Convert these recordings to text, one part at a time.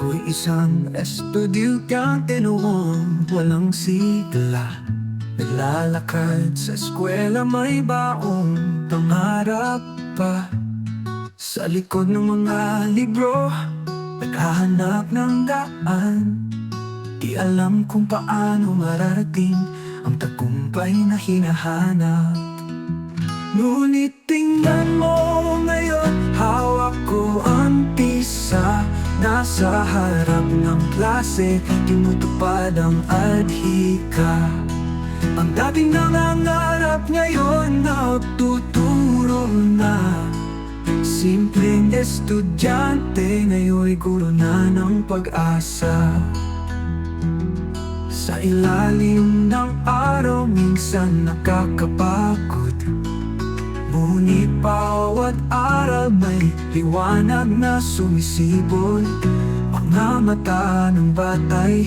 Ako'y isang estudyante noon, walang sigla. Naglalakad sa eskwela, may baong pangarap pa. Sa likod ng mga libro, naghahanap ng daan. Di alam kung paano mararating ang tagumpay na hinahanap. Ngunit tingnan mo ngayon, hawak ko ang pisa. Nasa harap ng klase, tinutupad ang adhika. Ang dating nangangarap ngayon, nagtuturo na. Simpleng estudyante, ngayon'y guro na ng pag-asa. Sa ilalim ng araw, minsan nakakapagod. Ngunit bawat araw may liwanag na sumisibol. Mga mata ng batay,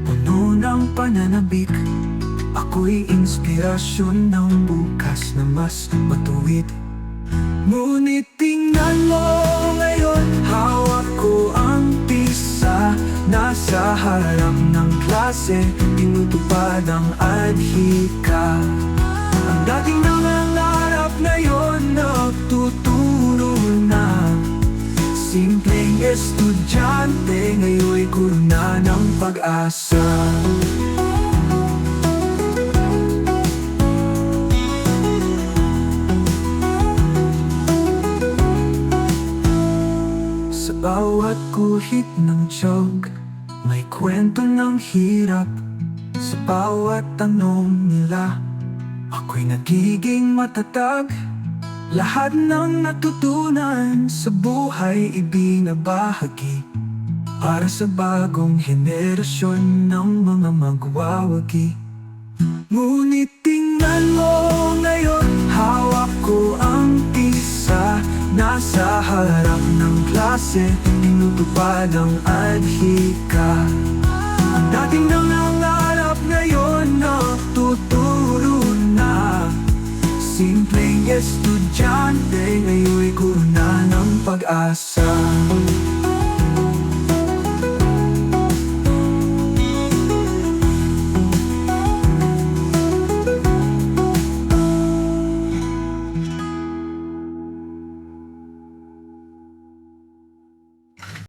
puno ng pananabik. Ako'y inspirasyon ng bukas na mas matuwid. Ngunit tingnan mo ngayon, hawak ko ang pisa. Nasa harap ng klase, tinutupad ang adhika. Ang dating nangangarap ngayon, nagtuturo na. Simpleng estudyante, ngayon'y guro na ng pag-asa. Sa bawat guhit ng tiyog, may kwento ng hirap. Sa bawat tanong nila, ako'y nagiging matatag. Lahat ng natutunan sa buhay ibinabahagi para sa bagong henerasyon ng mga magwawagi. Ngunit tingnan mo ngayon, hawak ko ang pisa. Nasa harap ng klase, tinutupad ang adhika. Ang dating nangangarap ngayon, nagtuturo na. Simpleng estudyante,